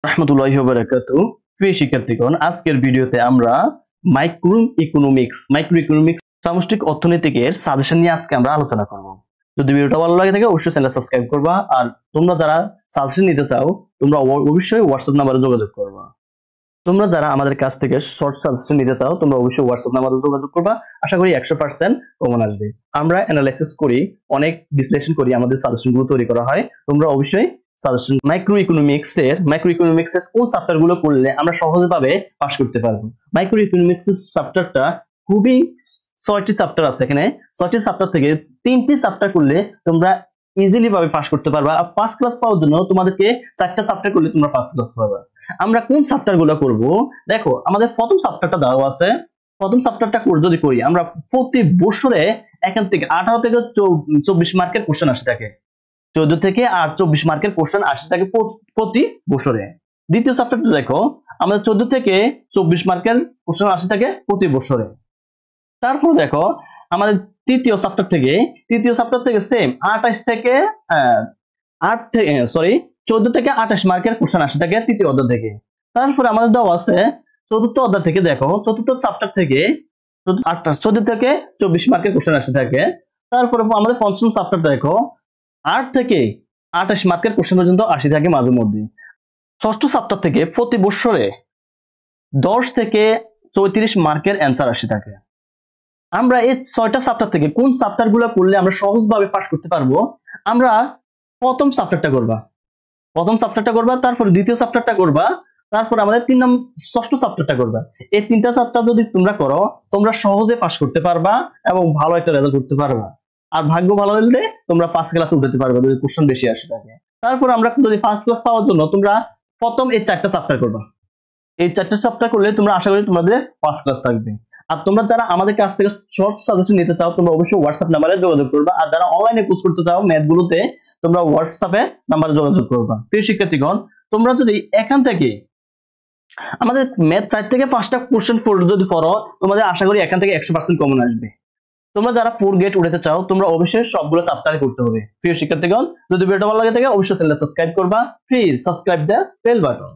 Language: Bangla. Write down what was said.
রাহমাতুল্লাহি ওয়া বারাকাতুহু। প্রিয় শিক্ষার্থীগণ, আজকের ভিডিওতে আমরা মাইক্রো ইকোনমিক্স সামষ্টিক অর্থনীতির সাজেশন নিয়ে আজকে আমরা আলোচনা করব। যদি ভিডিওটা ভালো লাগে থাকে অবশ্যই চ্যানেল সাবস্ক্রাইব করবা, আর তোমরা যারা সাজেশন নিতে চাও তোমরা অবশ্যই হোয়াটসঅ্যাপ নম্বরে যোগাযোগ করবা। তোমরা যারা আমাদের কাছ থেকে শর্ট সাজেশন নিতে চাও তোমরা অবশ্যই হোয়াটসঅ্যাপ নম্বরে যোগাযোগ করবা। আশা করি 100% কমন আসবে। আমরা অ্যানালাইসিস করি, অনেক বিশ্লেষণ করি, আমাদের সাজেশনগুলো তৈরি করা হয়। তোমরা অবশ্যই সাজেশন মাইক্রো ইকোনমিক্সের কোন চ্যাপ্টারগুলো করলে আমরা সহজভাবে পাস করতে পারবো। মাইক্রো ইকোনমিক্সের চ্যাপ্টারটা খুবই 6টি চ্যাপ্টার আছে। এখানে 6টি চ্যাপ্টার থেকে 3টি চ্যাপ্টার করলে তোমরা ইজিলি ভাবে পাস করতে পারবা। আর ফার্স্ট ক্লাস পাওয়ার জন্য তোমাদেরকে 4টা চ্যাপ্টার করলে তোমরা ফার্স্ট ক্লাস পাবা। আমরা কোন চ্যাপ্টারগুলো করব? দেখো, আমাদের প্রথম চ্যাপ্টারটা দেওয়া আছে। প্রথম চ্যাপ্টারটা যদি করি, আমরা প্রতি বছরে এখান থেকে 18 থেকে 24 মার্কের কোশ্চেন আসে থাকে। 14 থেকে 24 মার্কের কোশ্চেন আসে থাকে প্রতি বছরে। দ্বিতীয় চ্যাপ্টারটা দেখো, আমাদের 14 থেকে 24 মার্কের কোশ্চেন আসে থাকে প্রতি বছরে। তারপর দেখো, আমাদের তৃতীয় চ্যাপ্টার থেকে সেম 14 থেকে 28 মার্কের কোশ্চেন আসে থাকে তৃতীয় অধ্যায় থেকে। তারপরে আমাদের দেওয়া আছে চতুর্থ অধ্যায় থেকে, দেখো চতুর্থ চ্যাপ্টার থেকে 14 থেকে 24 মার্কের কোশ্চেন আসে থাকে। তারপরে আমাদের পঞ্চম চ্যাপ্টার দেখো 8 থেকে 28 মার্কের কোশ্চেন পর্যন্ত আসে থাকে মাঝে মধ্যে। ষষ্ঠ চ্যাপ্টার থেকে প্রতি বছরে 10 থেকে 34 মার্কের অ্যান্সার আসে থাকে। আমরা এই 6টা চ্যাপ্টার থেকে কোন চ্যাপ্টারগুলো করলে আমরা সহজভাবে পাস করতে পারবো? আমরা প্রথম চ্যাপ্টারটা করবা, তারপর দ্বিতীয় চ্যাপ্টারটা করবা, তারপর আমাদের ষষ্ঠ চ্যাপ্টারটা করবা। এই 3টা চ্যাপ্টার যদি তোমরা করো তোমরা সহজে পাস করতে পারবা এবং ভালো একটা রেজাল্ট করতে পারবা। আর ভাগ্য ভালো হলে তোমরা ফার্স্ট ক্লাসে উঠতে পারবে যদি কোশ্চেন বেশি আসে থাকে। তারপর আমরা যদি ফার্স্ট ক্লাস পাওয়ার জন্য তোমরা প্রথম এই 4টা চ্যাপ্টার করবা। এই 4টা চ্যাপ্টার করলে তোমরা আশা করি তোমাদের ফার্স্ট ক্লাস থাকবে। আর তোমরা যারা আমাদের কাছ থেকে শর্ট সাজেশন নিতে চাও তোমরা অবশ্যই হোয়াটসঅ্যাপ নাম্বারে যোগাযোগ করবা। আর যারা অনলাইনে কোর্স করতে চাও ম্যাথগুলোতে তোমরা হোয়াটসঅ্যাপে নাম্বারে যোগাযোগ করবা। প্রিয় শিক্ষার্থীগণ, তোমরা যদি এখান থেকে আমাদের ম্যাথ 4 থেকে 5টা কোশ্চেন যদি পড়ো তোমাদের আশা করি এখান থেকে 100% কমন আসবে। তোমরা যারা 4 গেট উঠাতে চাও তোমরা অবশ্যই সবগুলো চ্যাপ্টারে করতে হবে। প্রিয় শিক্ষার্থীগণ, যদি ভিডিওটা ভালো লাগে থাকে অবশ্যই চ্যানেল সাবস্ক্রাইব করবা। Please subscribe the bell button.